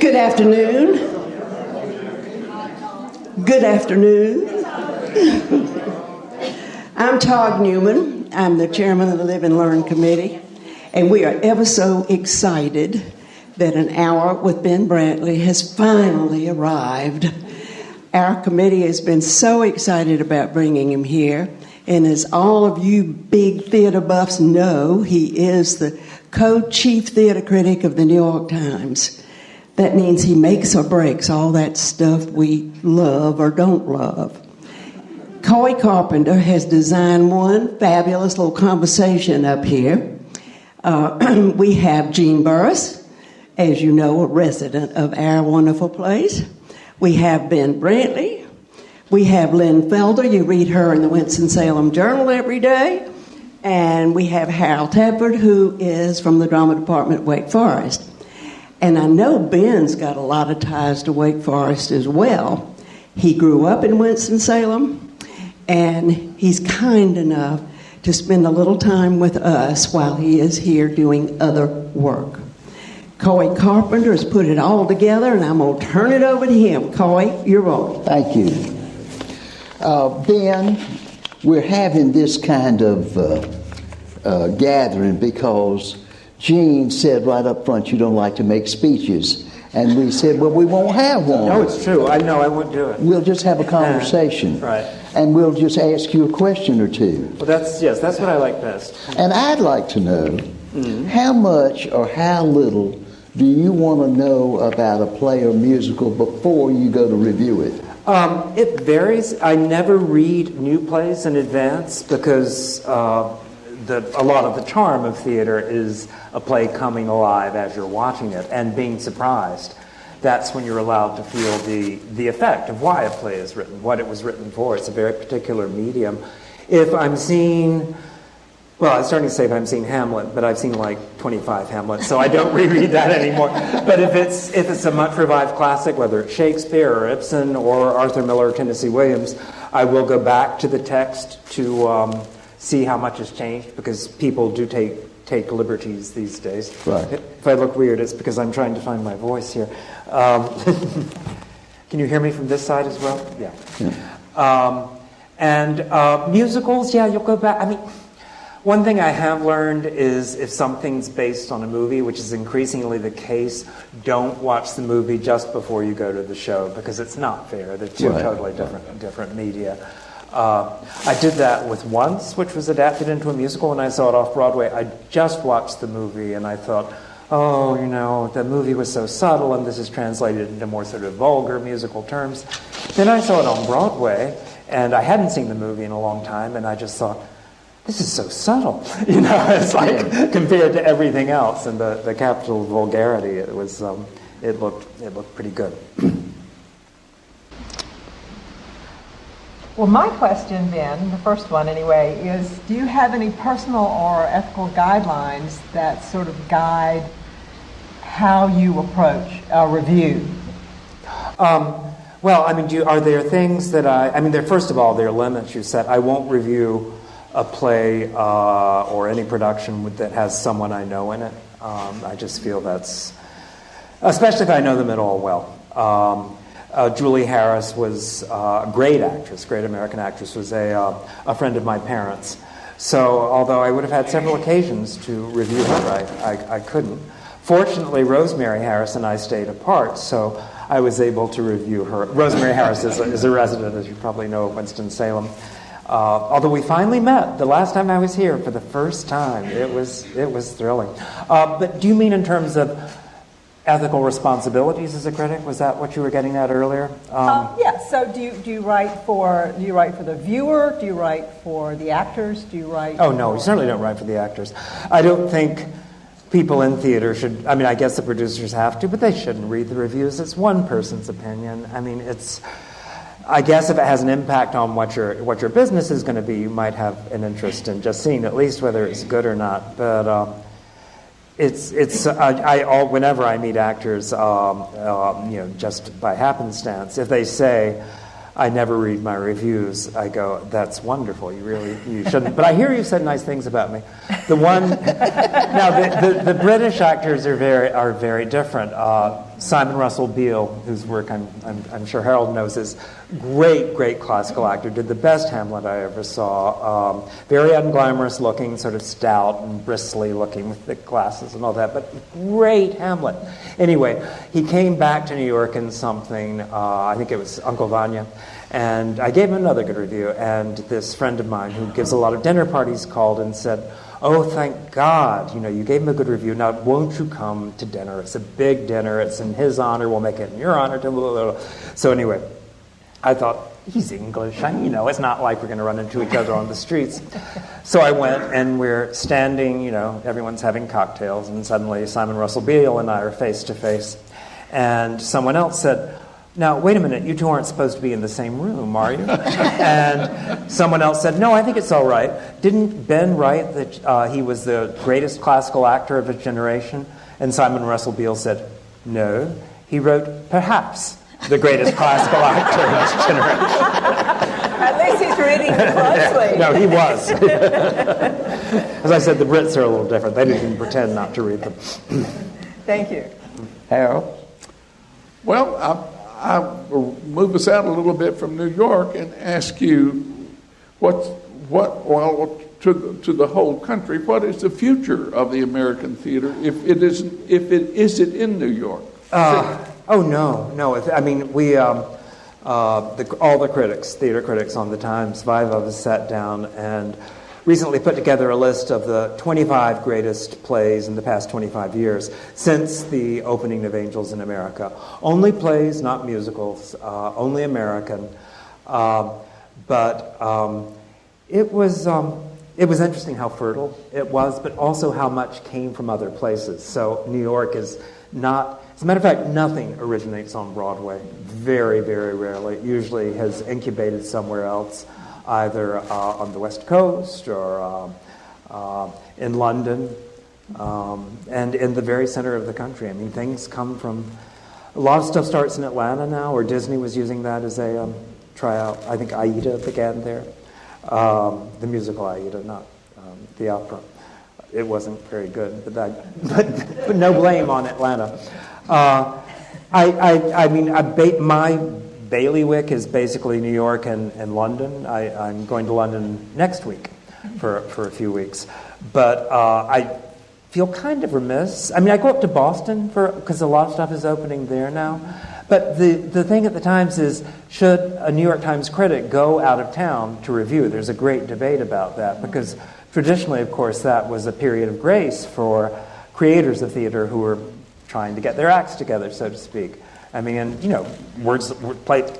Good afternoon. Good afternoon. I'm Todd Newman. I'm the chairman of the Live and Learn Committee, and we are ever so excited that an hour with Ben Brantley has finally arrived. Our committee has been so excited about bringing him here, and as all of you big theater buffs know, he is the co-chief theater critic of the New York Times. That means he makes or breaks all that stuff we love or don't love. Coy Carpenter has designed one fabulous little conversation up here. We have Jean Burris, as you know, a resident of our wonderful place. We have Ben Brantley. We have Lynn Felder. You read her in the Winston Salem Journal every day. And we have Harold Tedford, who is from the drama department at Wake Forest. And I know Ben's got a lot of ties to Wake Forest as well. He grew up in Winston-Salem, and he's kind enough to spend a little time with us while he is here doing other work. Coy Carpenter has put it all together, and I'm going to turn it over to him. Coy, you're on. Thank you. Ben, we're having this kind of gathering because Jean said right up front you don't like to make speeches. And we said, well, we won't have one. No, it's true. I know I wouldn't do it. We'll just have a conversation. Right. And we'll just ask you a question or two. Well, that's what I like best. And I'd like to know how much or how little do you want to know about a play or musical before you go to review it? It varies. I never read new plays in advance because a lot of the charm of theater is a play coming alive as you're watching it and being surprised. That's when you're allowed to feel the effect of why a play is written, what it was written for. It's a very particular medium. If I'm seeing, well, I was starting to say if I'm seeing Hamlet, but I've seen like 25 Hamlets, so I don't reread that anymore. But if it's a much revived classic, whether it's Shakespeare or Ibsen or Arthur Miller or Tennessee Williams, I will go back to the text to see how much has changed, because people do take liberties these days. Right. If I look weird, it's because I'm trying to find my voice here. Can you hear me from this side as well? Yeah. And musicals, yeah, you'll go back. I mean, one thing I have learned is if something's based on a movie, which is increasingly the case, don't watch the movie just before you go to the show, because it's not fair. They're two totally different media. I did that with Once, which was adapted into a musical, and I saw it off Broadway. I just watched the movie, and I thought, oh, the movie was so subtle, and this is translated into more sort of vulgar musical terms. Then I saw it on Broadway, and I hadn't seen the movie in a long time, and I just thought, this is so subtle. It's like compared to everything else, and the capital of vulgarity, it looked pretty good. Well, my question, Ben, the first one anyway, is do you have any personal or ethical guidelines that sort of guide how you approach a review? Well, I mean, are there things that first of all, there are limits you set. I won't review a play or any production that has someone I know in it. I just feel that's, especially if I know them at all well. Julie Harris was a great actress, great American actress, was a friend of my parents. So although I would have had several occasions to review her, I couldn't. Fortunately, Rosemary Harris and I stayed apart, so I was able to review her. Rosemary Harris is a resident, as you probably know, of Winston-Salem. Although we finally met the last time I was here for the first time. It was thrilling. But do you mean in terms of ethical responsibilities as a critic? Was that what you were getting at earlier? Yeah. So do you write for the viewer? Do you write for the actors? Do you write? Oh no, we certainly don't write for the actors. I don't think people in theater should. I mean, I guess the producers have to, but they shouldn't read the reviews. It's one person's opinion. I mean, I guess if it has an impact on what your business is going to be, you might have an interest in just seeing at least whether it's good or not. But whenever I meet actors, just by happenstance, if they say, I never read my reviews, I go, that's wonderful. You shouldn't. But I hear you said nice things about me. The British actors are very different. Simon Russell Beale, whose work I'm sure Harold knows, is great classical actor, did the best Hamlet I ever saw. Very unglamorous looking, sort of stout and bristly looking with thick glasses and all that, but great Hamlet. Anyway, he came back to New York in something, I think it was Uncle Vanya, and I gave him another good review, and this friend of mine who gives a lot of dinner parties called and said, "Oh, thank God, you gave him a good review. Now, won't you come to dinner? It's a big dinner. It's in his honor. We'll make it in your honor." So anyway, I thought, he's English. It's not like we're going to run into each other on the streets. So I went, and we're standing, everyone's having cocktails, and suddenly Simon Russell Beale and I are face to face. And someone else said, "Now, wait a minute, you two aren't supposed to be in the same room, are you?" And someone else said, "No, I think it's all right. Didn't Ben write that he was the greatest classical actor of his generation?" And Simon Russell Beale said, "No, he wrote perhaps the greatest classical actor of his generation." At least he's reading closely. No, he was. As I said, the Brits are a little different. They didn't even pretend not to read them. Thank you. Harold? Well, I will move us out a little bit from New York and ask you, to the whole country, what is the future of the American theater if it is in New York? Oh no! I mean, we all the critics, theater critics on the Times, 5 of us sat down and recently put together a list of the 25 greatest plays in the past 25 years since the opening of Angels in America. Only plays, not musicals, only American. But it was interesting how fertile it was, but also how much came from other places. So New York is not, as a matter of fact, nothing originates on Broadway. Very, very rarely. It usually has incubated somewhere else, either on the West Coast or in London, and in the very center of the country. I mean, things come from, a lot of stuff starts in Atlanta now, or Disney was using that as a tryout. I think Aida began there. The musical Aida, not the opera. It wasn't very good, but no blame on Atlanta. My bailiwick is basically New York and London. I'm going to London next week for a few weeks. But I feel kind of remiss. I mean, I go up to Boston because a lot of stuff is opening there now. But the thing at the Times is, should a New York Times critic go out of town to review? There's a great debate about that, because traditionally, of course, that was a period of grace for creators of theater who were trying to get their acts together, so to speak. I mean,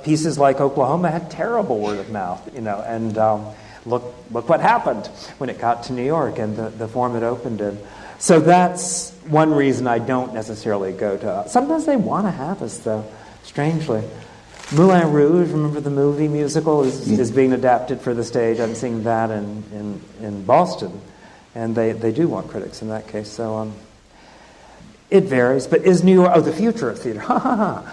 pieces like Oklahoma had terrible word of mouth, and look what happened when it got to New York and the form it opened in. So that's one reason I don't necessarily go to. Sometimes they want to have us, though, strangely. Moulin Rouge, remember the movie musical, is being adapted for the stage. I'm seeing that in Boston, and they do want critics in that case. So it varies. But is New York the future of theater? I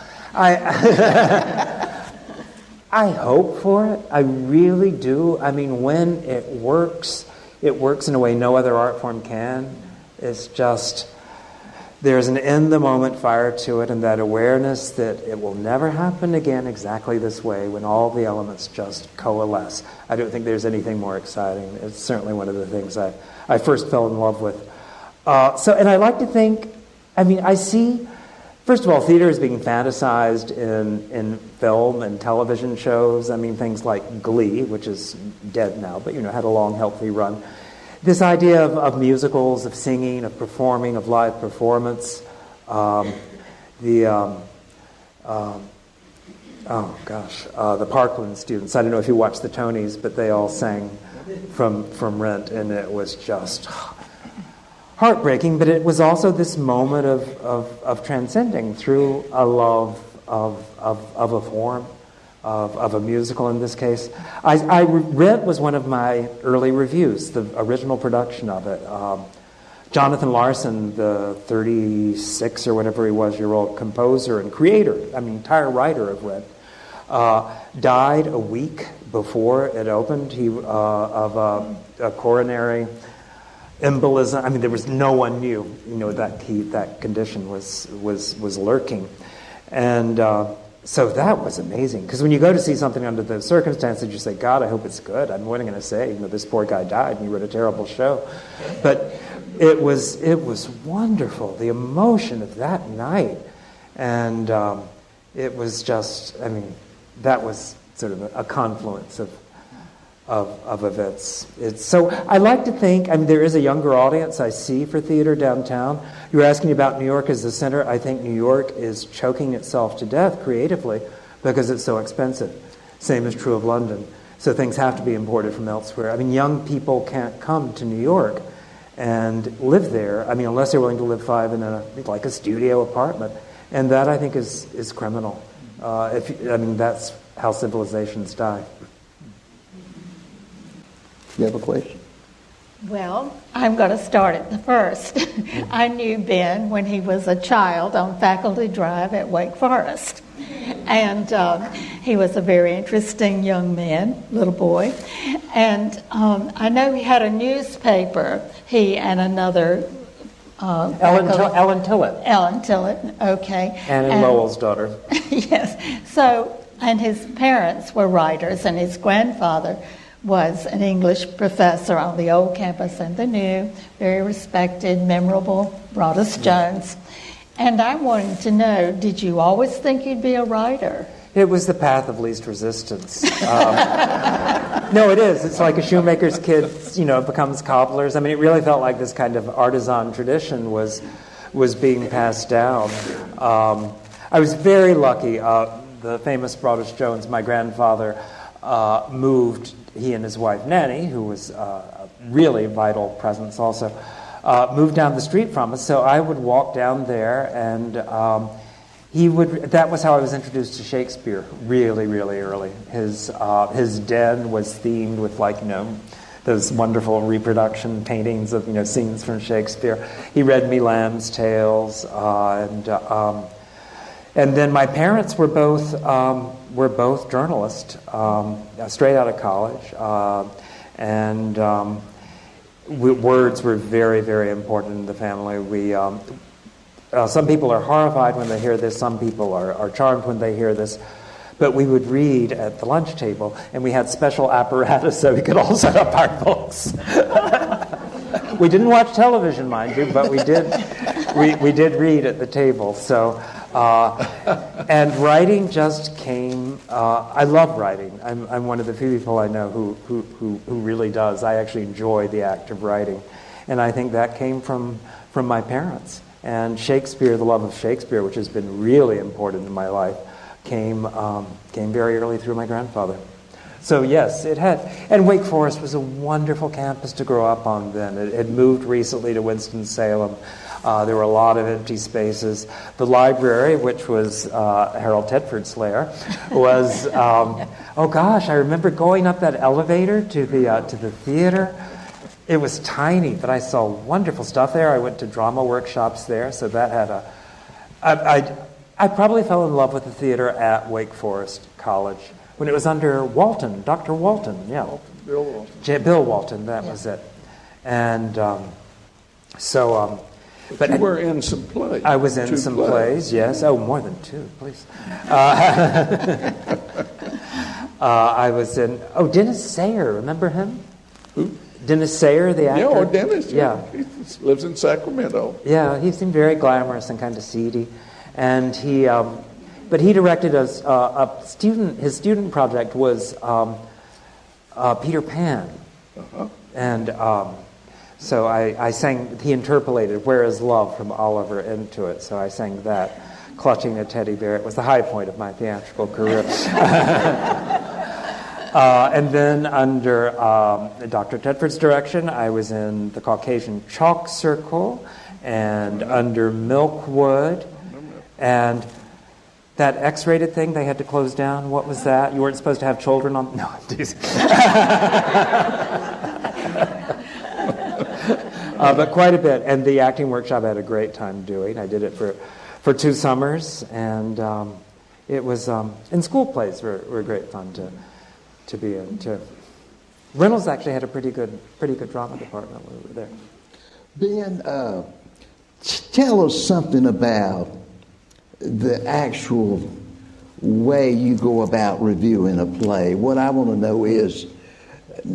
hope for it. I really do. I mean, when it works in a way no other art form can. It's just, there's an in-the-moment fire to it, and that awareness that it will never happen again exactly this way when all the elements just coalesce. I don't think there's anything more exciting. It's certainly one of the things I first fell in love with. And I like to think, I see, first of all, theater is being fantasized in film and television shows. Things like Glee, which is dead now, but, had a long, healthy run. This idea of musicals, of singing, of performing, of live performance. The Parkland students, I don't know if you watched the Tonys, but they all sang from Rent, and it was just heartbreaking, but it was also this moment of transcending through a love of a form, of a musical in this case. Rent was one of my early reviews, the original production of it. Jonathan Larson, the 36 or whatever he was year old composer and creator, entire writer of Rent, died a week before it opened. He of a coronary embolism. I mean, there was no one knew, that condition was lurking, and so that was amazing. Because when you go to see something under those circumstances, you say, "God, I hope it's good." I'm what am I going to say? This poor guy died, and he wrote a terrible show, but it was wonderful. The emotion of that night, and it was just. I mean, that was sort of a confluence of events. So I like to think, there is a younger audience I see for theater downtown. You were asking about New York as the center. I think New York is choking itself to death creatively because it's so expensive. Same is true of London. So things have to be imported from elsewhere. Young people can't come to New York and live there, unless they're willing to live 5 in a studio apartment. And that, I think, is criminal. That's how civilizations die. You have a question? Well, I'm going to start at the first. I knew Ben when he was a child on Faculty Drive at Wake Forest. And he was a very interesting young man, little boy. And I know he had a newspaper, he and another... Ellen Tillett. Ellen Tillett, okay. And Lowell's daughter. Yes. So, and his parents were writers, and his grandfather was an English professor on the old campus and the new, very respected, memorable, Broadus Jones. And I wanted to know, did you always think you'd be a writer? It was the path of least resistance. No, it is. It's like a shoemaker's kid, becomes cobblers. It really felt like this kind of artisan tradition was being passed down. I was very lucky. The famous Broadus Jones, my grandfather, moved, he and his wife Nanny, who was a really vital presence also, moved down the street from us. So I would walk down there, and that was how I was introduced to Shakespeare really, really early. His den was themed with those wonderful reproduction paintings of scenes from Shakespeare. He read me Lamb's Tales, and then my parents were both journalists, straight out of college, and words were very, very important in the family. We some people are horrified when they hear this. Some people are charmed when they hear this. But we would read at the lunch table, and we had special apparatus so we could all set up our books. We didn't watch television, mind you, but we did read at the table. So. And writing just came. I love writing. I'm one of the few people I know who really does. I actually enjoy the act of writing, and I think that came from my parents. And Shakespeare, the love of Shakespeare, which has been really important in my life, came very early through my grandfather. So yes, it had. And Wake Forest was a wonderful campus to grow up on then. It had moved recently to Winston Salem. There were a lot of empty spaces. The library, which was Harold Tedford's lair, was, I remember going up that elevator to the theater. It was tiny, but I saw wonderful stuff there. I went to drama workshops there, so that had I probably fell in love with the theater at Wake Forest College when it was under Walton, Dr. Walton, yeah. Bill Walton. Bill Walton, that was it. And But you were in some plays. I was in some plays, yes. Oh, more than 2, please. I was in, Dennis Sayre, remember him? Who? Dennis Sayre, the actor. Yeah, Dennis. Yeah. He lives in Sacramento. Yeah, he seemed very glamorous and kind of seedy. And but he directed his student project was Peter Pan. Uh-huh. And so I sang, he interpolated Where is Love from Oliver into it. So I sang that, clutching a teddy bear. It was the high point of my theatrical career. And then under Dr. Tedford's direction, I was in the Caucasian Chalk Circle and under Milkwood. And that X-rated thing they had to close down, what was that? You weren't supposed to have children on? No, I'm teasing. But quite a bit. And the acting workshop I had a great time doing. I did it for 2 summers. And it was, and school plays were great fun to be in, too. Reynolds actually had a pretty good drama department when we were there. Ben, tell us something about the actual way you go about reviewing a play. What I want to know is,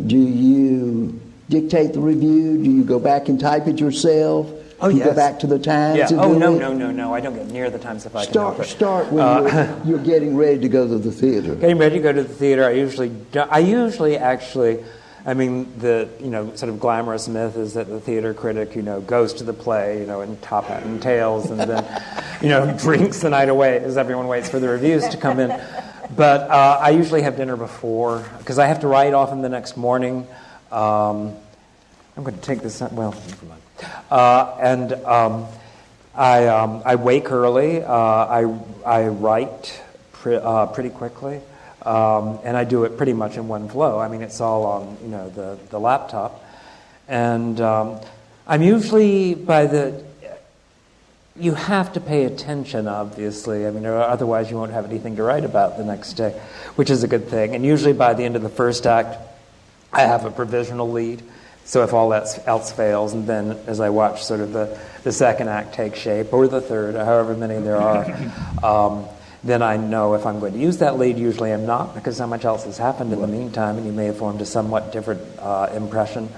do you dictate the review? Do you go back and type it yourself? Oh, you yes. go back to the Times? Yeah. And Oh, do no, it? no. I don't get near the Times if I can help it. Start when you're getting ready to go to the theater. Getting ready to go to the theater, I usually actually, I mean, the sort of glamorous myth is that the theater critic, goes to the play, in top hat and tails, and then, drinks the night away as everyone waits for the reviews to come in. But I usually have dinner before because I have to write often the next morning. I'm going to take this. Well, never mind. I wake early. I write pretty quickly. And I do it pretty much in one flow. I mean, it's all on, the laptop. And I'm usually you have to pay attention, obviously. I mean, otherwise you won't have anything to write about the next day, which is a good thing. And usually by the end of the first act, I have a provisional lead. So if all else fails, and then as I watch sort of the second act take shape, or the third, or however many there are, then I know if I'm going to use that lead. Usually I'm not, because so much else has happened in the meantime, and you may have formed a somewhat different impression.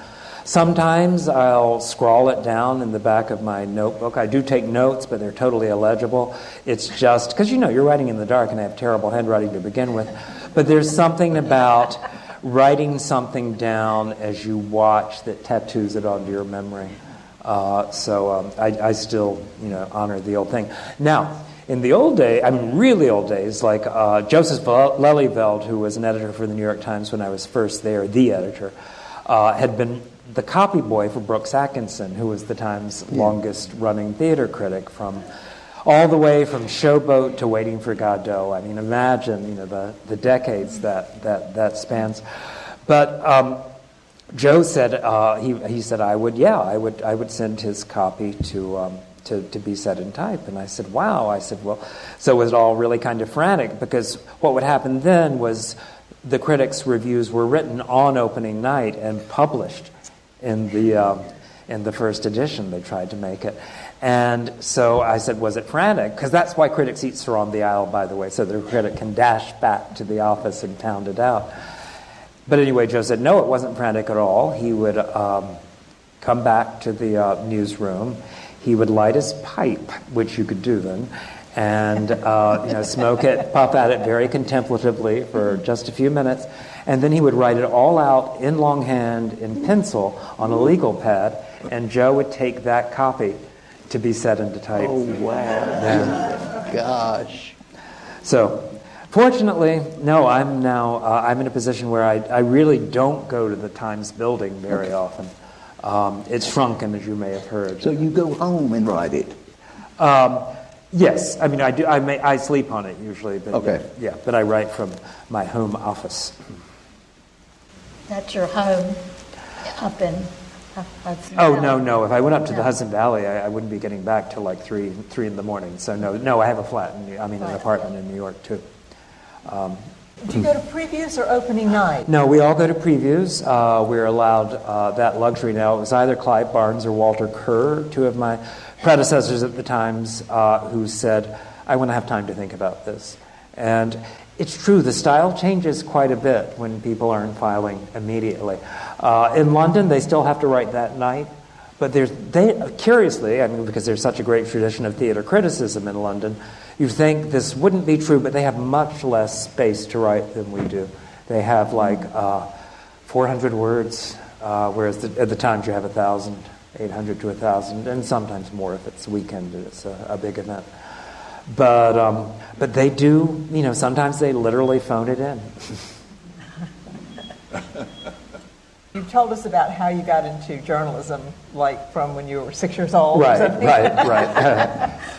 Sometimes I'll scrawl it down in the back of my notebook. I do take notes, but they're totally illegible. It's just, because you're writing in the dark, and I have terrible handwriting to begin with. But there's something about writing something down as you watch that tattoos it onto your memory. So I still, honor the old thing. Now, in the old days, I mean really old days, like Joseph Lelyveld, who was an editor for the New York Times when I was first there, the editor, had been the copy boy for Brooks Atkinson, who was the Times' longest-running theater critic, from all the way from Showboat to Waiting for Godot. I mean, imagine the decades that spans. But Joe said he said I would send his copy to be set in type. And I said, wow. I said, well, so it was all really kind of frantic, because what would happen then was the critics' reviews were written on opening night and published in the first edition. They tried to make it. And so I said, was it frantic? Because that's why critic seats are on the aisle, by the way, so the critic can dash back to the office and pound it out. But anyway, Joe said, no, it wasn't frantic at all. He would come back to the newsroom. He would light his pipe, which you could do then, and smoke it, puff at it very contemplatively for just a few minutes, and then he would write it all out in longhand in pencil on a legal pad, and Joe would take that copy to be set into type. Oh, wow. Yeah. Gosh. So, fortunately, no, I'm in a position where I really don't go to the Times building very often. It's shrunken, as you may have heard. So you go home and write it? Yes, I mean I do. I sleep on it usually, but okay. Yeah, but I write from my home office. That's your home up in Hudson Oh Valley. no! If I went up to the Hudson Valley, I wouldn't be getting back till like 3 in the morning. So no, I have a flat. An apartment in New York too. Do you go to previews or opening night? No, we all go to previews. We're allowed that luxury now. It was either Clive Barnes or Walter Kerr, two of my predecessors at the Times, who said, I want to have time to think about this. And it's true, the style changes quite a bit when people aren't filing immediately. In London, they still have to write that night. But curiously, I mean, because there's such a great tradition of theater criticism in London, you think this wouldn't be true, but they have much less space to write than we do. They have like 400 words, whereas at the Times you have 1,000, 800 to 1,000, and sometimes more if it's weekend. It's a big event. But they do, sometimes they literally phone it in. You told us about how you got into journalism, like from when you were 6 years old. Right.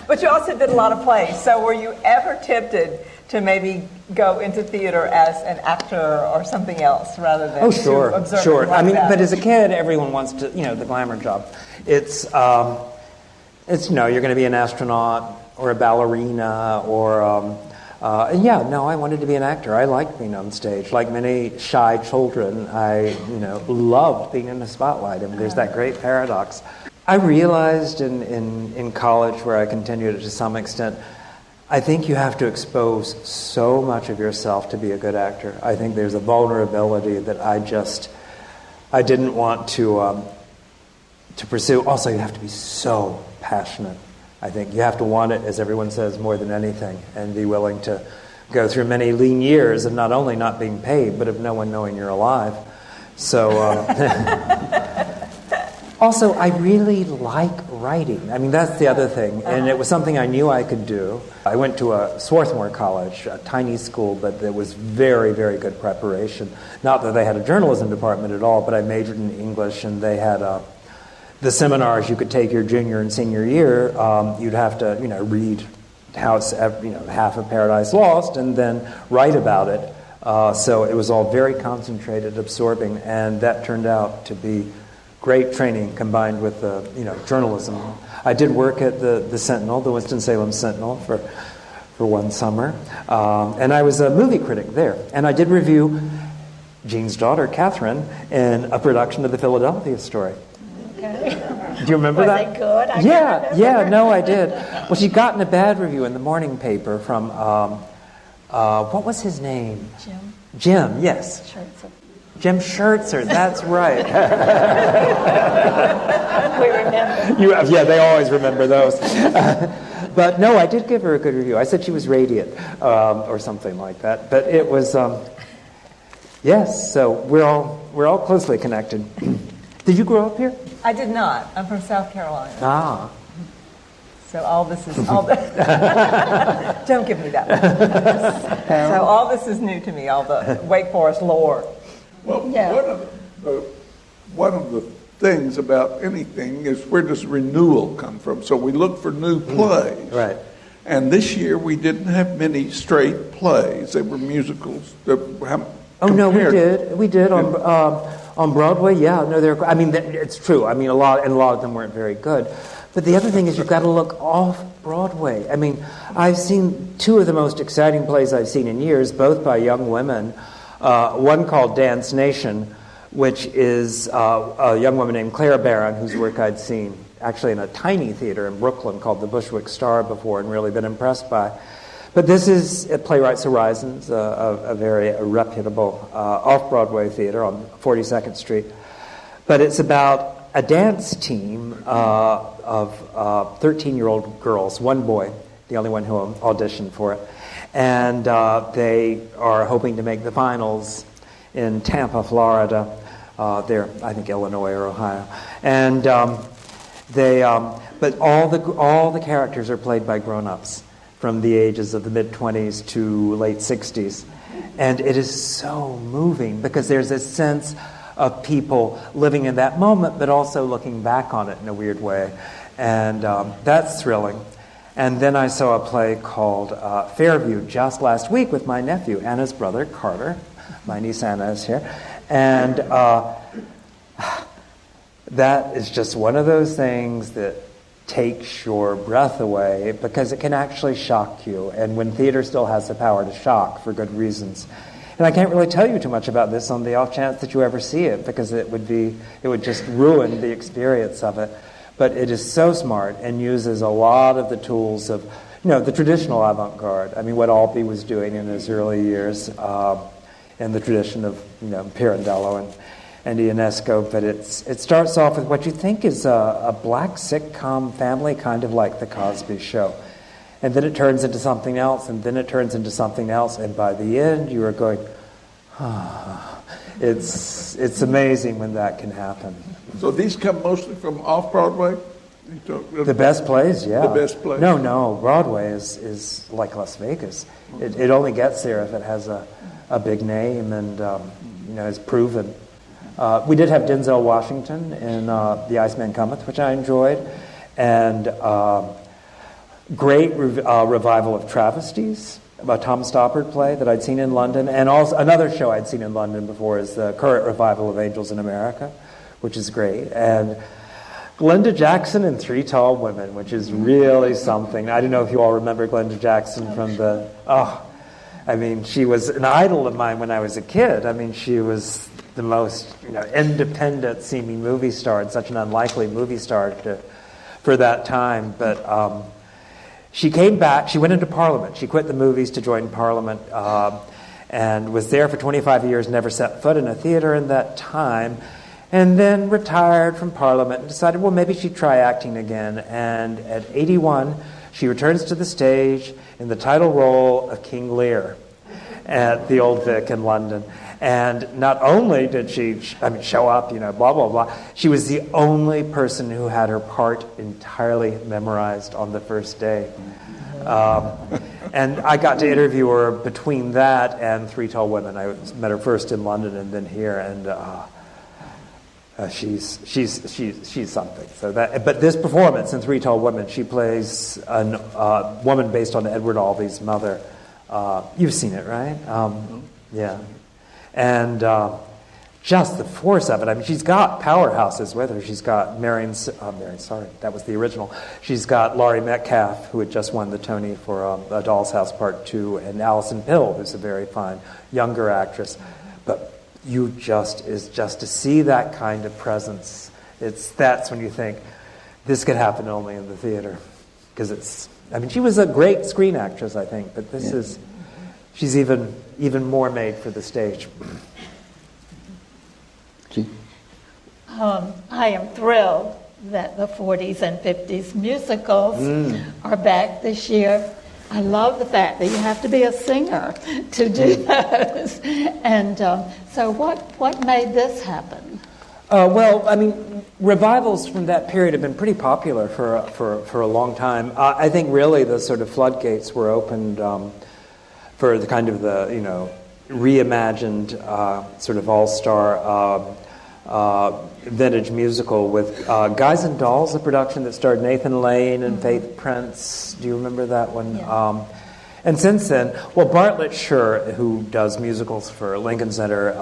But you also did a lot of plays. So were you ever tempted to maybe go into theater as an actor or something else rather than to observe? Sure. Like but as a kid, everyone wants to, the glamour job. It's you're going to be an astronaut or a ballerina or. I wanted to be an actor. I liked being on stage. Like many shy children, I, loved being in the spotlight. I mean, there's that great paradox. I realized in college, where I continued it to some extent, I think you have to expose so much of yourself to be a good actor. I think there's a vulnerability that I didn't want to pursue. Also, you have to be so passionate. I think you have to want it, as everyone says, more than anything, and be willing to go through many lean years of not only not being paid, but of no one knowing you're alive. So, also, I really like writing. I mean, that's the other thing, and it was something I knew I could do. I went to a Swarthmore College, a tiny school, but there was very, very good preparation. Not that they had a journalism department at all, but I majored in English, and they had the seminars you could take your junior and senior year. You'd have to, read half of Paradise Lost and then write about it. So it was all very concentrated, absorbing, and that turned out to be great training combined with journalism. I did work at the Sentinel, the Winston Salem Sentinel, for one summer, and I was a movie critic there. And I did review Gene's daughter, Catherine, in a production of the Philadelphia Story. Okay. Do you remember that? Was it good? I did. Well, she'd gotten a bad review in the morning paper from what was his name? Jim. Yes. Schertzer. Jim Schertzer, that's right. We remember. Yeah, they always remember those. But no, I did give her a good review. I said she was radiant, or something like that. But it was, yes. So we're all closely connected. Did you grow up here? I did not. I'm from South Carolina. Ah. So all this is don't give me that. So all this is new to me. All the Wake Forest lore. Well, Yeah. one of the things about anything is, where does renewal come from? So we look for new plays. Right. And this year we didn't have many straight plays. They were musicals. No, we did on Broadway. Yeah, no, it's true. I mean, a lot of them weren't very good. But the other thing is, you've got to look off Broadway. I mean, I've seen two of the most exciting plays I've seen in years, both by young women. One called Dance Nation, which is a young woman named Clara Barron, whose work I'd seen actually in a tiny theater in Brooklyn called the Bushwick Star before and really been impressed by. But this is at Playwrights Horizons, a very reputable off-Broadway theater on 42nd Street. But it's about a dance team of 13-year-old girls, one boy, the only one who auditioned for it. And they are hoping to make the finals in Tampa, Florida. They're, I think, Illinois or Ohio. And but all the characters are played by grown-ups from the ages of the mid-20s to late 60s. And it is so moving because there's a sense of people living in that moment, but also looking back on it in a weird way. And that's thrilling. And then I saw a play called Fairview just last week with my nephew, Anna's brother, Carter. My niece Anna is here. And that is just one of those things that takes your breath away because it can actually shock you. And when theater still has the power to shock for good reasons. And I can't really tell you too much about this on the off chance that you ever see it, because it would just ruin the experience of it. But it is so smart and uses a lot of the tools of, the traditional avant-garde. I mean, what Albee was doing in his early years, in the tradition of, Pirandello and Ionesco. But it starts off with what you think is a black sitcom family, kind of like The Cosby Show. And then it turns into something else, and then it turns into something else, and by the end you are going, It's amazing when that can happen. So these come mostly from off-Broadway? The best plays, yeah. The best plays? No. Broadway is like Las Vegas. It only gets there if it has a big name and is proven. We did have Denzel Washington in The Iceman Cometh, which I enjoyed, and great revival of Travesties, a Tom Stoppard play that I'd seen in London, and also another show I'd seen in London before is the current revival of Angels in America, which is great, and Glenda Jackson and Three Tall Women, which is really something. I don't know if you all remember Glenda Jackson from she was an idol of mine when I was a kid. I mean, she was the most independent seeming movie star and such an unlikely movie star for that time. But she came back. She went into Parliament. She quit the movies to join Parliament and was there for 25 years, never set foot in a theater in that time, and then retired from Parliament and decided, well, maybe she'd try acting again. And at 81, she returns to the stage in the title role of King Lear at the Old Vic in London. And not only did she, show up, blah, blah, blah, she was the only person who had her part entirely memorized on the first day. And I got to interview her between that and Three Tall Women. I met her first in London and then here, and she's something. So but this performance in Three Tall Women, she plays a woman based on Edward Albee's mother. You've seen it, right? Yeah. And just the force of it. She's got powerhouses with her. She's got that was the original. She's got Laurie Metcalf, who had just won the Tony for A Doll's House Part 2, and Alison Pill, who's a very fine younger actress. But just to see that kind of presence, that's when you think this could happen only in the theater. Because she was a great screen actress, I think, but she's even more made for the stage. I am thrilled that the 40s and 50s musicals are back this year. I love the fact that you have to be a singer to do those. And so what made this happen? Revivals from that period have been pretty popular for a long time. I think really the sort of floodgates were opened for the kind of the reimagined sort of all-star vintage musical with Guys and Dolls, a production that starred Nathan Lane and Faith Prince. Do you remember that one? Yeah. And since then, Bartlett Sher, who does musicals for Lincoln Center,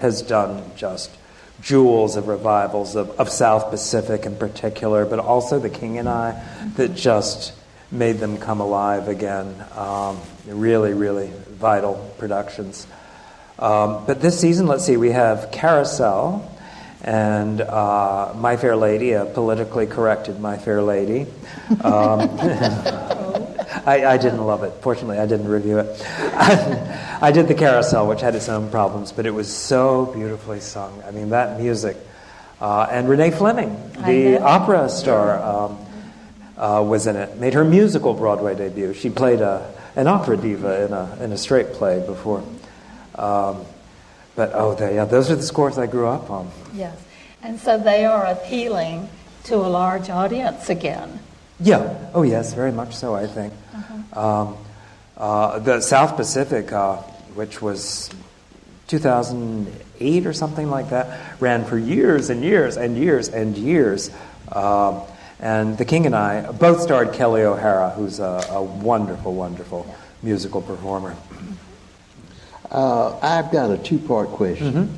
has done just jewels of revivals of South Pacific in particular, but also The King and I, that just made them come alive again. Really, really vital productions. But this season, let's see, we have Carousel and My Fair Lady, a politically corrected My Fair Lady. I didn't love it. Fortunately, I didn't review it. I did the Carousel, which had its own problems, but it was so beautifully sung. That music. And Renee Fleming, the opera star, was in it. Made her musical Broadway debut. She played an opera diva in a straight play before. Those are the scores I grew up on. Yes, and so they are appealing to a large audience again. Yeah. Oh, yes, very much so, I think. The South Pacific, which was 2008 or something like that, ran for years and years and years and years. And The King and I both starred Kelly O'Hara, who's a wonderful, wonderful musical performer. I've got a two-part question,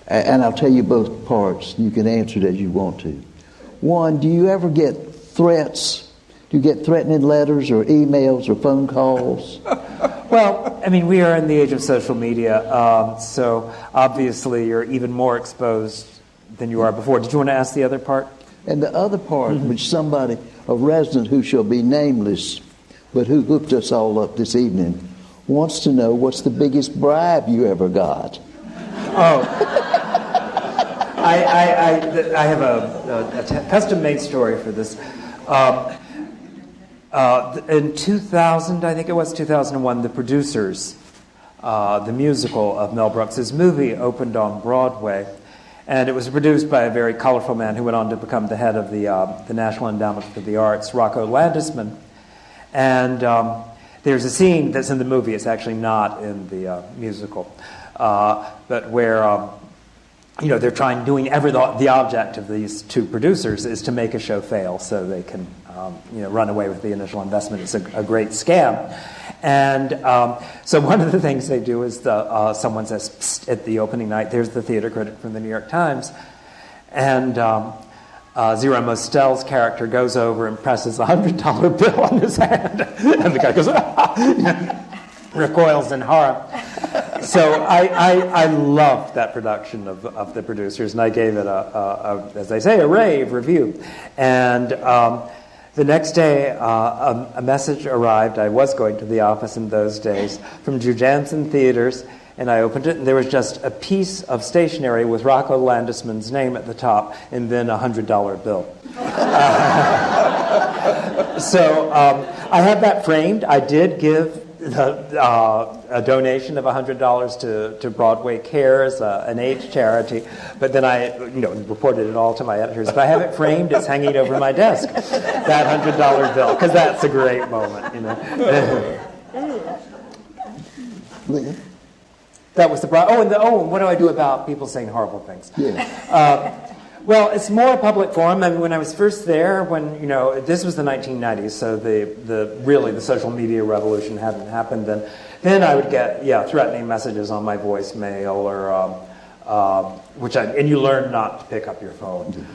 and I'll tell you both parts. You can answer it as you want to. One, do you ever get threats? Do you get threatening letters or emails or phone calls? Well, we are in the age of social media, so obviously you're even more exposed than you are before. Did you want to ask the other part? And the other part, which somebody, a resident who shall be nameless, but who hooked us all up this evening, wants to know what's the biggest bribe you ever got. Oh, I have a custom-made story for this. In 2000, I think it was 2001, the producers, the musical of Mel Brooks's movie, opened on Broadway, and it was produced by a very colorful man who went on to become the head of the National Endowment for the Arts, Rocco Landisman. And there's a scene that's in the movie. It's actually not in the musical, but where they're doing the object of these two producers is to make a show fail so they can run away with the initial investment. It's a great scam. And so one of the things they do is someone says, "Psst," at the opening night, there's the theater critic from the New York Times. And Zero Mostel's character goes over and presses a $100 bill on his hand. And the guy goes, recoils in horror. So I loved that production of the producers, and I gave it as I say, a rave review. And the next day, a message arrived. I was going to the office in those days from Drew Jansen Theaters, and I opened it, and there was just a piece of stationery with Rocco Landisman's name at the top, and then a $100 bill. So I have that framed. I did give a donation of $100 to Broadway Cares, an AIDS charity, but then I reported it all to my editors. But I have it framed. It's hanging over my desk, that $100 bill, because that's a great moment. That was the problem. What do I do about people saying horrible things? Yeah. Well, it's more a public forum. I mean, when I was first there, this was the 1990s, so the social media revolution hadn't happened then I would get threatening messages on my voicemail or and you learn not to pick up your phone.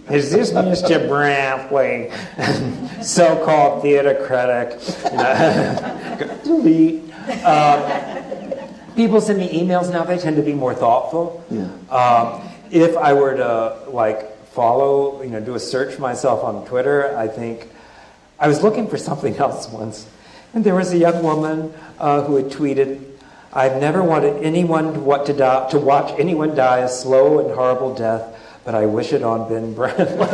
Is this Mr. Brantley, so-called theater critic? Delete. People send me emails now. They tend to be more thoughtful. Yeah. If I were to follow, do a search myself on Twitter, I think I was looking for something else once, and there was a young woman who had tweeted, "I've never wanted anyone to watch anyone die a slow and horrible death, but I wish it on Ben Brantley."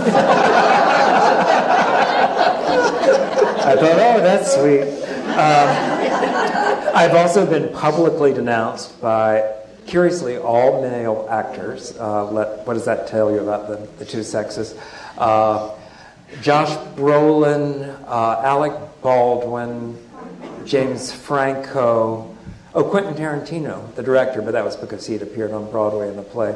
I thought, oh, that's sweet. I've also been publicly denounced by, curiously, all male actors. What does that tell you about the two sexes? Josh Brolin, Alec Baldwin, James Franco, Quentin Tarantino, the director, but that was because he had appeared on Broadway in the play.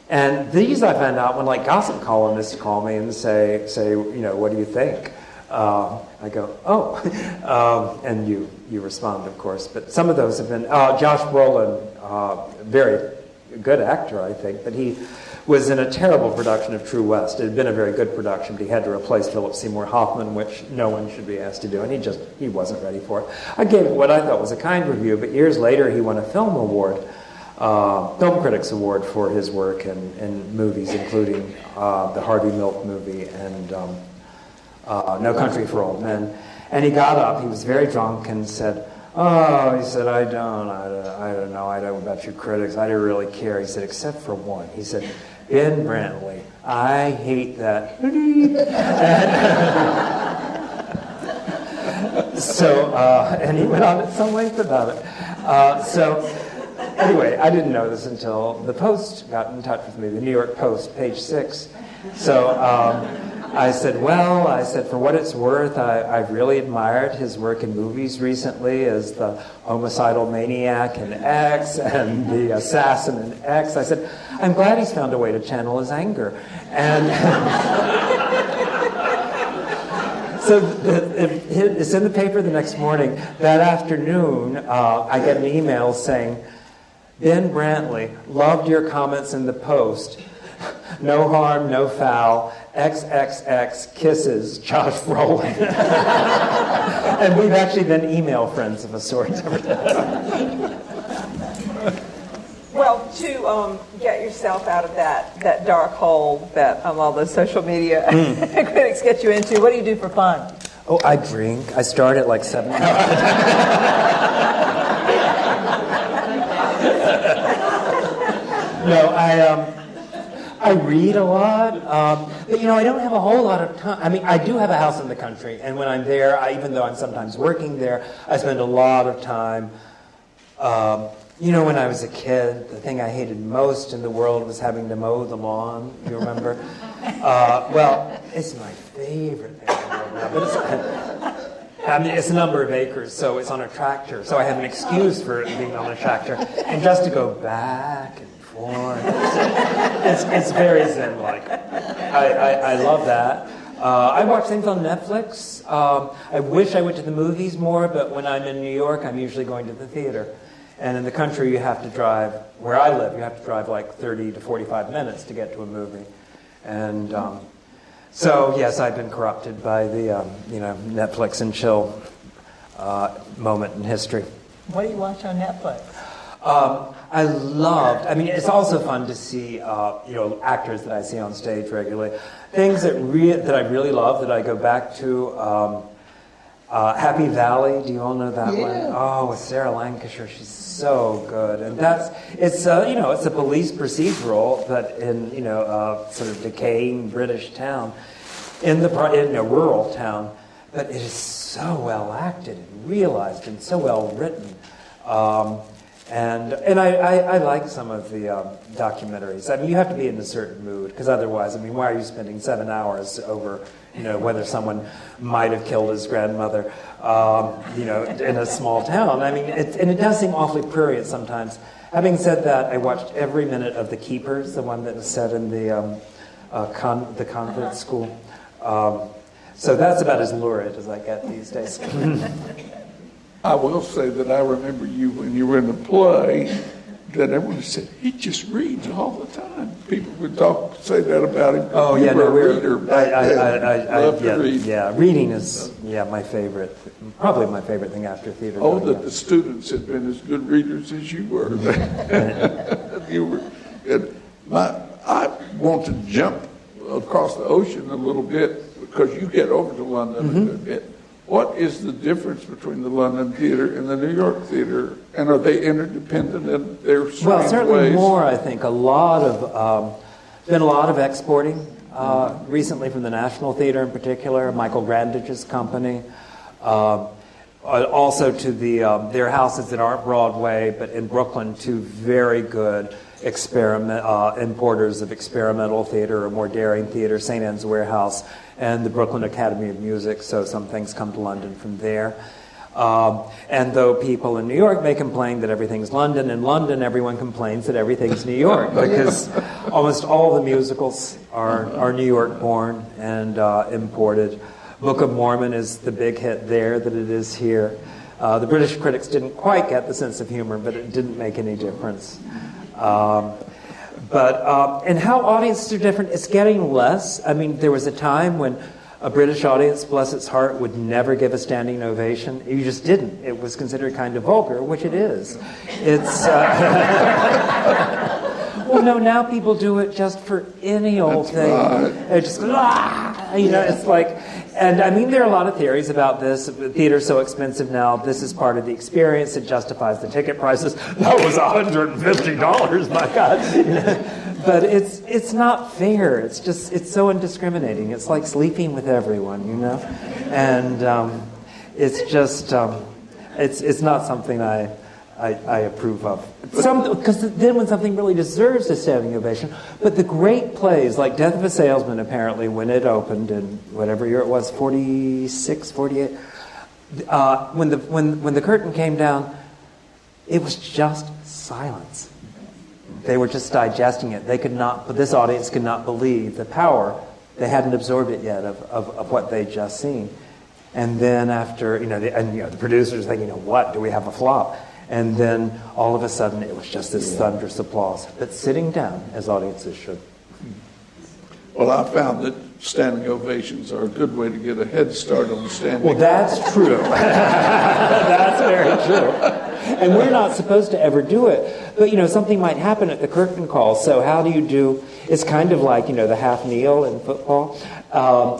And these I found out when gossip columnists call me and say, what do you think? I go, oh, and you respond, of course. But some of those have been, Josh Brolin, very good actor, I think, but he was in a terrible production of True West. It had been a very good production, but he had to replace Philip Seymour Hoffman, which no one should be asked to do, and he wasn't ready for it. I gave it what I thought was a kind review, but years later he won a film award, Film Critics Award for his work in movies, including the Harvey Milk movie and No Country for Old Men. And he got up, he was very drunk, and said, I don't know about you critics. I don't really care. He said, except for one. He said, Ben Brantley, I hate that. And he went on at some length about it. Anyway, I didn't know this until the Post got in touch with me, the New York Post, page 6. So I said, for what it's worth, I've really admired his work in movies recently as the homicidal maniac in X and the assassin in X. I said, I'm glad he's found a way to channel his anger. And so it's in the paper the next morning. That afternoon, I get an email saying, Ben Brantley, loved your comments in the Post. No harm, no foul. XXX kisses Josh Brolin. And we've actually been email friends of a sort. Well, to get yourself out of that dark hole that all the social media critics get you into, what do you do for fun? Oh, I drink. I start at like 7. No, I read a lot, but I don't have a whole lot of time. I mean, I do have a house in the country, and when I'm there, even though I'm sometimes working there, I spend a lot of time. When I was a kid, the thing I hated most in the world was having to mow the lawn. You remember? It's my favorite thing in the world now, but it's a number of acres, so it's on a tractor, so I have an excuse for it being on a tractor, and just to go back and forth. It's very zen-like. I love that. I watch things on Netflix. I wish I went to the movies more, but when I'm in New York, I'm usually going to the theater. And in the country, you have to drive, where I live, you have to drive like 30 to 45 minutes to get to a movie. And so, yes, I've been corrupted by the, Netflix and chill moment in history. What do you watch on Netflix? I mean, it's also fun to see, actors that I see on stage regularly. Things that I really love that I go back to. Happy Valley, do you all know that one? Oh, with Sarah Lancashire, she's so good. And it's a police procedural, but in, sort of decaying British town, in a rural town. But it is so well acted and realized and so well written. And I like some of the documentaries. I mean, you have to be in a certain mood, because otherwise, I mean, why are you spending 7 hours over, whether someone might have killed his grandmother, in a small town? I mean, it does seem awfully prurient sometimes. Having said that, I watched every minute of The Keepers, the one that was set in the convent school. So that's about as lurid as I get these days. I will say that I remember you when you were in the play, that everyone said, he just reads all the time. People would say that about him. Oh, you yeah, were no, a reader back then. I Love to read. Yeah, reading is, my favorite, probably my favorite thing after theater. Oh, that the students had been as good readers as you were. You were good. I want to jump across the ocean a little bit, because you get over to London a good bit. What is the difference between the London theater and the New York theater? And are they interdependent in their strange Well, certainly ways? more, I think. Been a lot of exporting recently from the National Theater in particular, Michael Grandage's company. Also to their houses that aren't Broadway, but in Brooklyn, two very good importers of experimental theater or more daring theater, St. Anne's Warehouse and the Brooklyn Academy of Music, so some things come to London from there. And though people in New York may complain that everything's London, in London everyone complains that everything's New York, because almost all the musicals are New York born and imported. Book of Mormon is the big hit there that it is here. The British critics didn't quite get the sense of humor, but it didn't make any difference. And how audiences are different, it's getting less. I mean, there was a time when a British audience, bless its heart, would never give a standing ovation. You just didn't. It was considered kind of vulgar, which it is. It's well, no, now people do it just for any old thing. Right. Just it's like, and I mean, there are a lot of theories about this. Theater's so expensive now. This is part of the experience. It justifies the ticket prices. That was $150, my God. But it's not fair. It's so indiscriminating. It's like sleeping with everyone, and it's just it's not something I approve of. Because then when something really deserves a standing ovation, but the great plays like Death of a Salesman, apparently when it opened in whatever year it was, 46, 48, when the curtain came down, it was just silence. They were just digesting it. This audience could not believe the power. They hadn't absorbed it yet of what they'd just seen. And then after, the producers thinking, what, do we have a flop? And then all of a sudden it was just this thunderous applause. But sitting down, as audiences should. Well, I found that standing ovations are a good way to get a head start on standing. Well, that's true. That's very true. And we're not supposed to ever do it. But, something might happen at the curtain call. So how do you do, it's kind of like, the half kneel in football. I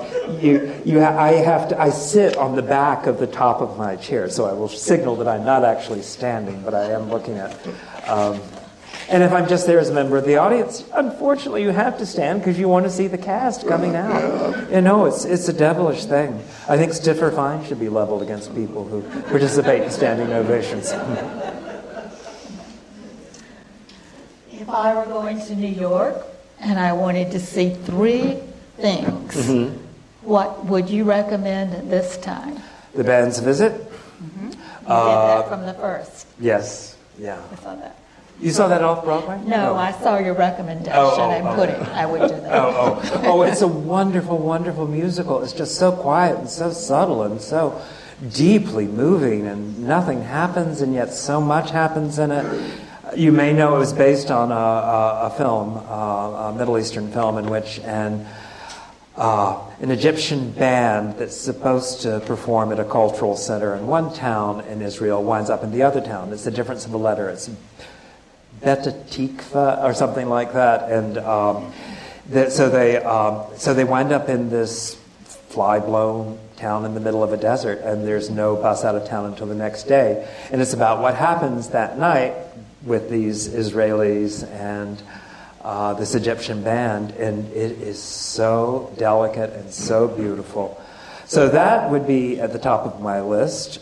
sit on the back of the top of my chair, so I will signal that I'm not actually standing, but I am looking at. And if I'm just there as a member of the audience, unfortunately, you have to stand because you want to see the cast coming out. It's a devilish thing. I think stiffer fines should be leveled against people who participate in standing ovations. If I were going to New York and I wanted to see 3 things, what would you recommend at this time? The band's visit. You did that from the first. Yes. Yeah. I saw that. You saw that off Broadway? No, I saw your recommendation I would do that. Oh, it's a wonderful, wonderful musical. It's just so quiet and so subtle and so deeply moving, and nothing happens, and yet so much happens in it. You may know it was based on a film, a Middle Eastern film, an Egyptian band that's supposed to perform at a cultural center in one town in Israel winds up in the other town. It's the difference of a letter. It's Beta Tikva or something like that, and so they wind up in this fly-blown town in the middle of a desert, and there's no bus out of town until the next day. And it's about what happens that night with these Israelis and this Egyptian band, and it is so delicate and so beautiful. So that would be at the top of my list.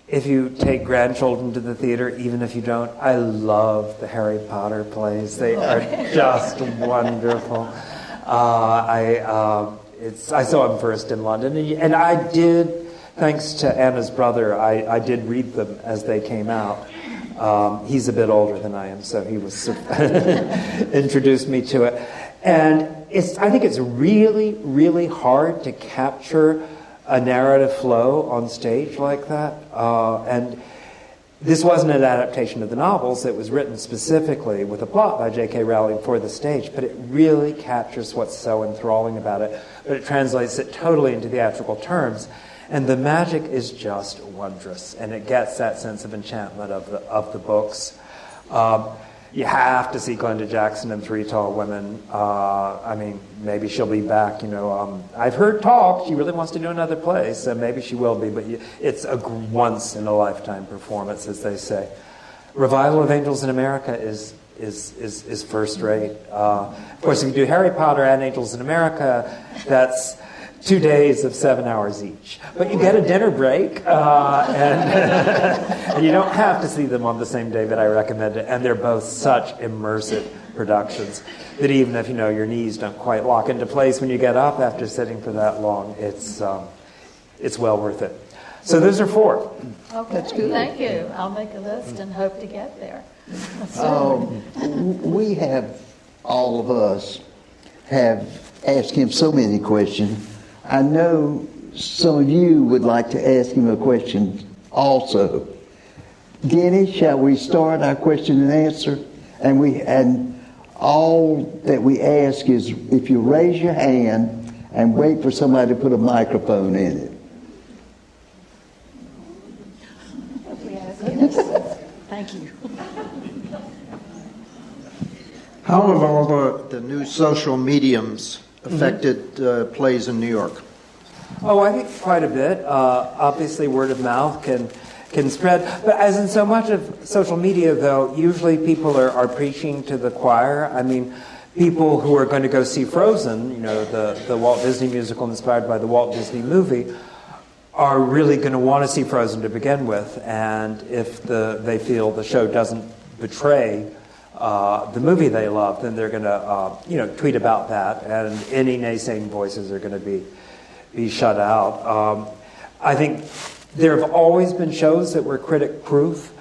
If you take grandchildren to the theater, even if you don't, I love the Harry Potter plays. They are just wonderful. I saw them first in London, and I did, thanks to Anna's brother, I did read them as they came out. He's a bit older than I am, so he was introduced me to it. And I think it's really, really hard to capture a narrative flow on stage like that. And this wasn't an adaptation of the novels. It was written specifically with a plot by J.K. Rowling for the stage, but it really captures what's so enthralling about it. But it translates it totally into theatrical terms. And the magic is just wondrous, and it gets that sense of enchantment of the books. You have to see Glenda Jackson in Three Tall Women. I mean, maybe she'll be back. I've heard talk. She really wants to do another play, so maybe she will be. But it's a once-in-a-lifetime performance, as they say. Revival of Angels in America is first rate. Of course, if you do Harry Potter and Angels in America, that's 2 days of 7 hours each. But you get a dinner break, and you don't have to see them on the same day that I recommend it. And they're both such immersive productions that even if your knees don't quite lock into place when you get up after sitting for that long, it's well worth it. So those are 4. Okay, that's good. Thank you. I'll make a list and hope to get there. We have, all of us, have asked him so many questions. I know some of you would like to ask him a question also. Denny, shall we start our question and answer? And all that we ask is if you raise your hand and wait for somebody to put a microphone in it. Thank you. How have all the new social mediums affected plays in New York? Oh, I think quite a bit. Obviously, word of mouth can spread. But as in so much of social media, though, usually people are preaching to the choir. I mean, people who are going to go see Frozen, the Walt Disney musical inspired by the Walt Disney movie, are really going to want to see Frozen to begin with. And if they feel the show doesn't betray the movie they love, then they're going to tweet about that, and any naysaying voices are going to be shut out. I think there have always been shows that were critic proof.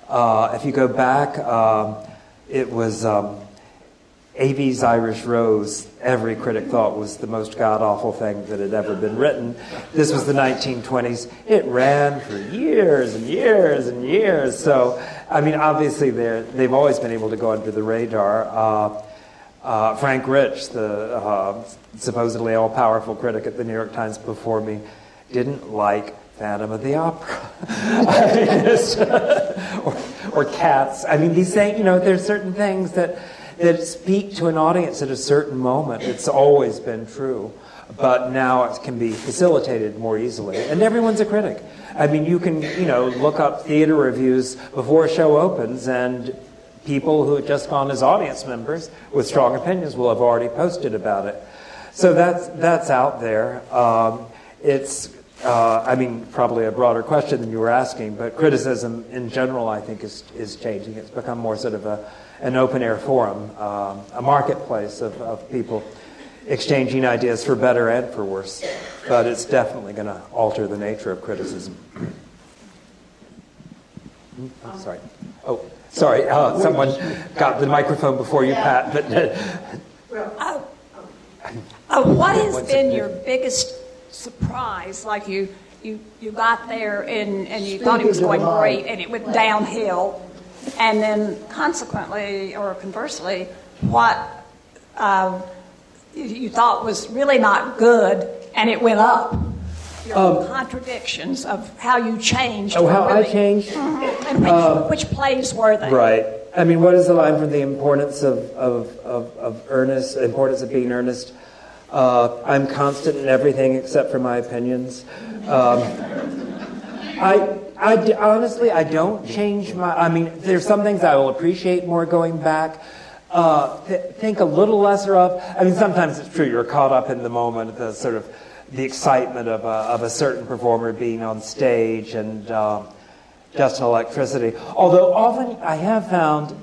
If you go back, it was A.V.'s Irish Rose. Every critic thought was the most god-awful thing that had ever been written. This was the 1920s. It ran for years and years and years. So, I mean, obviously they've always been able to go under the radar. Frank Rich, the supposedly all-powerful critic at the New York Times before me, didn't like Phantom of the Opera. or Cats. I mean, he's saying, there's certain things that speak to an audience at a certain moment. It's always been true. But now it can be facilitated more easily. And everyone's a critic. I mean, you can, look up theater reviews before a show opens, and people who have just gone as audience members with strong opinions will have already posted about it. So that's out there. It's probably a broader question than you were asking, but criticism in general, I think, is changing. It's become more sort of an open-air forum, a marketplace of people exchanging ideas for better and for worse. But it's definitely going to alter the nature of criticism. Sorry. Oh, sorry. Someone got the microphone before you, Pat. But what has been your biggest surprise? Like you got there and you thought it was going great, and it went downhill, and then consequently or conversely, what you thought was really not good, and it went up? Your contradictions of how you changed. Oh, how really, I changed? And which plays were they? Right. I mean, what is the line from the importance of earnest, importance of being earnest? I'm constant in everything except for my opinions. Honestly, I don't change my... I mean, there's some things I will appreciate more going back. Think a little lesser of. I mean, sometimes it's true, you're caught up in the moment, the sort of the excitement of a certain performer being on stage and just an electricity. Although often I have found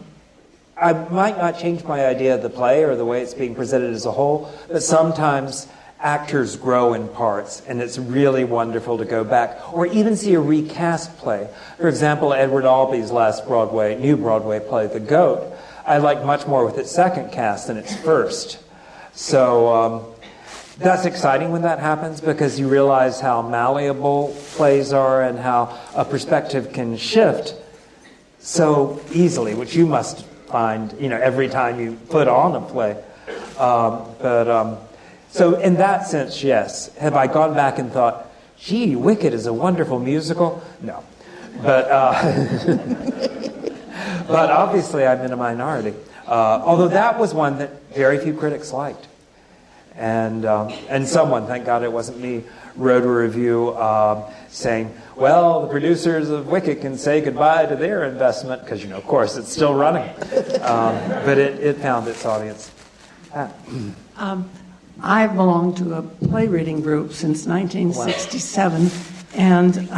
I might not change my idea of the play or the way it's being presented as a whole, but sometimes actors grow in parts, and it's really wonderful to go back or even see a recast play. For example, Edward Albee's last new Broadway play, The Goat, I liked much more with its second cast than its first. So that's exciting when that happens, because you realize how malleable plays are and how a perspective can shift so easily, which you must find, every time you put on a play. So in that sense, yes. Have I gone back and thought, gee, Wicked is a wonderful musical? No. But but obviously I'm in a minority. Although that was one that very few critics liked. And someone, thank God it wasn't me, wrote a review saying, well, the producers of Wicked can say goodbye to their investment, because, of course, it's still running. But it found its audience. I belong to a play reading group since 1967, wow. And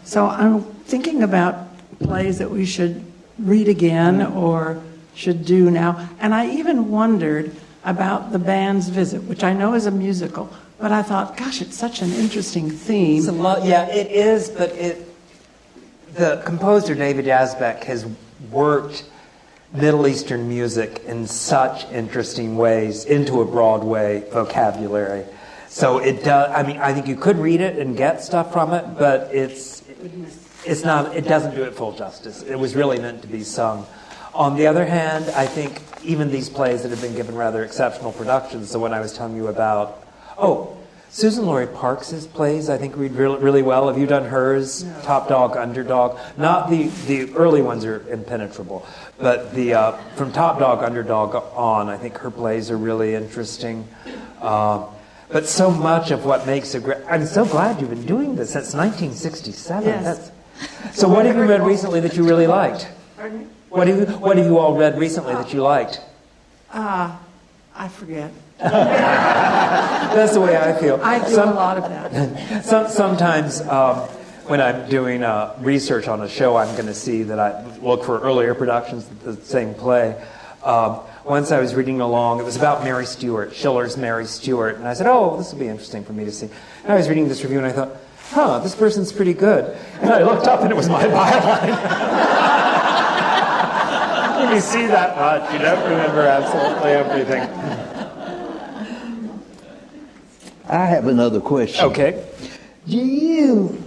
so I'm thinking about plays that we should read again or should do now. And I even wondered about The Band's Visit, which I know is a musical, but I thought, gosh, it's such an interesting theme. Yeah, it is, but the composer David Yazbek has worked Middle Eastern music in such interesting ways into a Broadway vocabulary. So it does. I mean, I think you could read it and get stuff from it, but it's not. It doesn't do it full justice. It was really meant to be sung. On the other hand, I think even these plays that have been given rather exceptional productions. So when I was telling you about, Susan Laurie Parks' plays, I think read really well. Have you done hers? No. Top Dog, Underdog. Not the early ones are impenetrable, but the from Top Dog, Underdog on, I think her plays are really interesting. But so much of what makes a great... I'm so glad you've been doing this since 1967. Yes. So what have you read recently that you really liked? What have you all read recently that you liked? I forget. That's the way I feel. I do a lot of that. Sometimes when I'm doing research on a show, I'm going to see that I look for earlier productions of the same play. Once I was reading along, it was about Mary Stuart, Schiller's Mary Stuart, and I said, this will be interesting for me to see. And I was reading this review and I thought, this person's pretty good. And I looked up and it was my byline. When you see that much, you don't remember absolutely everything. I have another question. Okay. Do you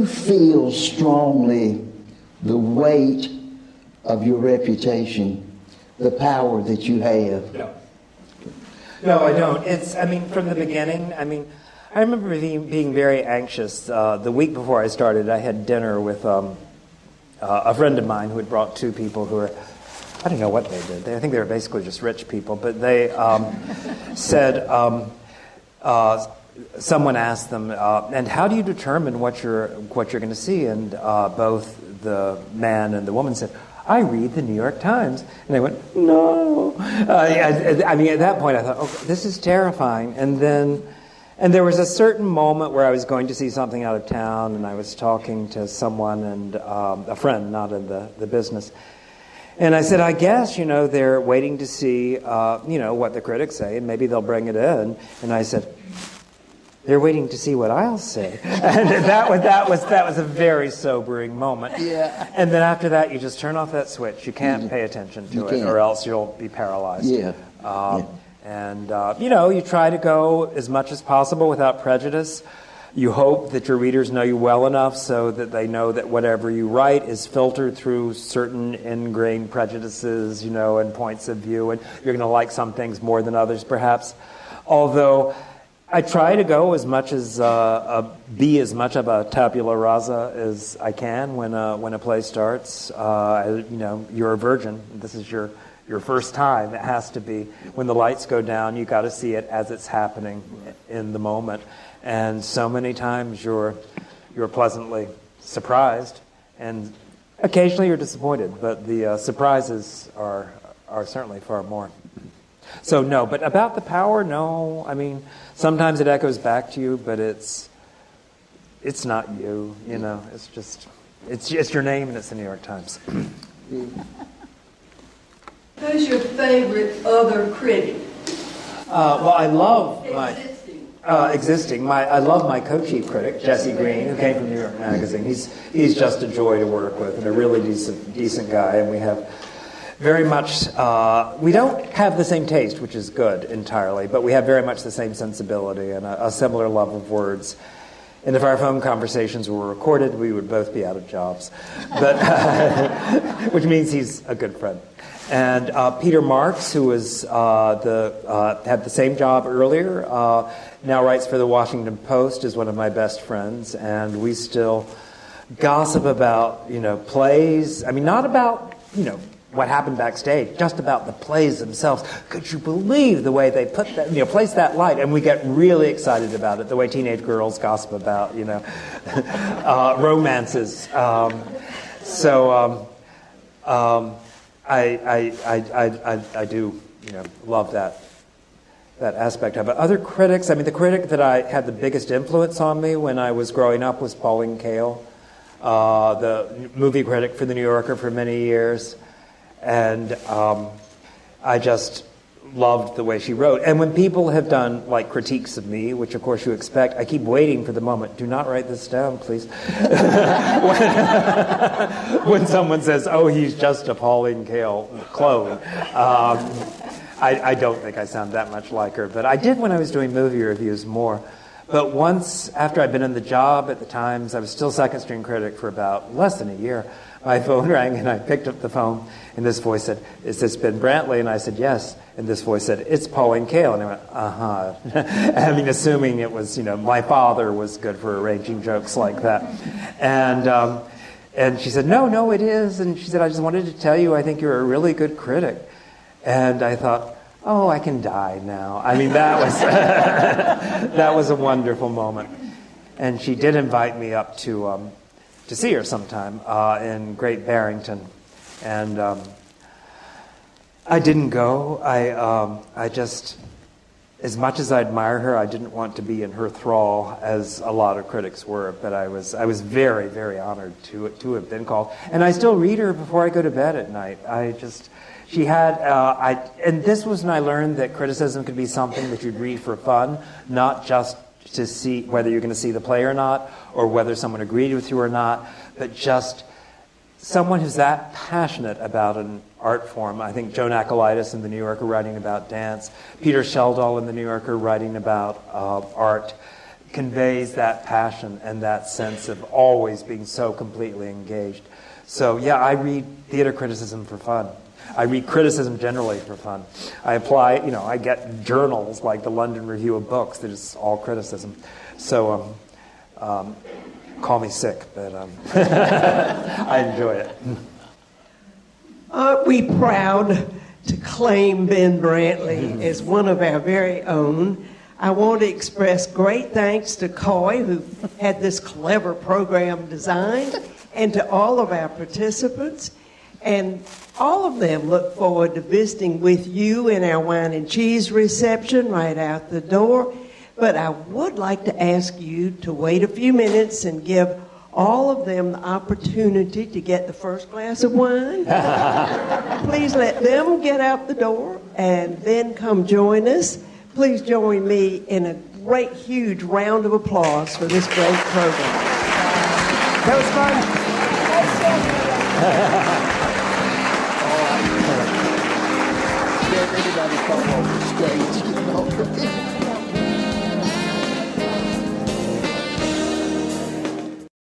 feel strongly the weight of your reputation, the power that you have? No, I don't. From the beginning, I remember being very anxious. The week before I started, I had dinner with a friend of mine who had brought two people who were, I don't know what they did. I think they were basically just rich people, but they said, someone asked them, and how do you determine what you're going to see? And both the man and the woman said, I read the New York Times. And they went, no. At that point I thought, this is terrifying. And there was a certain moment where I was going to see something out of town, and I was talking to someone, and a friend, not in the business. And I said, I guess, they're waiting to see, what the critics say, and maybe they'll bring it in. And I said, they're waiting to see what I'll say. And that was a very sobering moment. Yeah. And then after that, you just turn off that switch. You can't pay attention to it, or else you'll be paralyzed. Yeah. And, you try to go as much as possible without prejudice. You hope that your readers know you well enough so that they know that whatever you write is filtered through certain ingrained prejudices, and points of view, and you're going to like some things more than others, perhaps. Although I try to go as much as be as much of a tabula rasa as I can when a play starts. You're a virgin. This is your first time. It has to be. When the lights go down, you got to see it as it's happening in the moment. And so many times you're pleasantly surprised, and occasionally you're disappointed. But the surprises are certainly far more. So no, but about the power, no. I mean, sometimes it echoes back to you, but it's not you. It's just it's your name, and it's the New York Times. Who's your favorite other critic? Well, I love I love my co-chief critic, Jesse Green, who came from New York Magazine. He's just a joy to work with, and a really decent guy. And we have very much, we don't have the same taste, which is good entirely, but we have very much the same sensibility and a similar love of words. And if our phone conversations were recorded, we would both be out of jobs, but which means he's a good friend. And Peter Marks, who was had the same job earlier, now writes for the Washington Post, is one of my best friends, and we still gossip about plays. I mean, not about what happened backstage, just about the plays themselves. Could you believe the way they put that, place that light? And we get really excited about it, the way teenage girls gossip about, romances. I do, love that aspect of it. Other critics, the critic that I had the biggest influence on me when I was growing up was Pauline Kael, the movie critic for The New Yorker for many years. And I just loved the way she wrote. And when people have done critiques of me, which of course you expect, I keep waiting for the moment. Do not write this down, please. when someone says, "Oh, he's just a Pauline Kael clone," I don't think I sound that much like her, but I did when I was doing movie reviews more. But once, after I'd been in the job at the Times, I was still second string critic for about less than a year. My phone rang, and I picked up the phone, and this voice said, "Is this Ben Brantley?" And I said, "Yes." And this voice said, "It's Pauline Kael." And I went, "Uh-huh." Assuming it was, my father was good for arranging jokes like that. And she said, No, it is. And she said, "I just wanted to tell you, I think you're a really good critic." And I thought, oh, I can die now. That was that was a wonderful moment. And she did invite me up to see her sometime in Great Barrington, and I didn't go. I just, as much as I admire her, I didn't want to be in her thrall, as a lot of critics were. But I was very, very honored to have been called, and I still read her before I go to bed at night. She had, and this was when I learned that criticism could be something that you'd read for fun, not just to see whether you're going to see the play or not, or whether someone agreed with you or not, but just someone who's that passionate about an art form. I think Joan Akalaitis in The New Yorker writing about dance, Peter Sheldall in The New Yorker writing about art, conveys that passion and that sense of always being so completely engaged. So yeah, I read theater criticism for fun. I read criticism generally for fun. I apply, I get journals like the London Review of Books that is all criticism. So call me sick, but I enjoy it. Aren't we proud to claim Ben Brantley as one of our very own? I want to express great thanks to Coy, who had this clever program designed, and to all of our participants. And all of them look forward to visiting with you in our wine and cheese reception right out the door. But I would like to ask you to wait a few minutes and give all of them the opportunity to get the first glass of wine. Please let them get out the door and then come join us. Please join me in a great, huge round of applause for this great program. That was fun. Anybody come on the stage,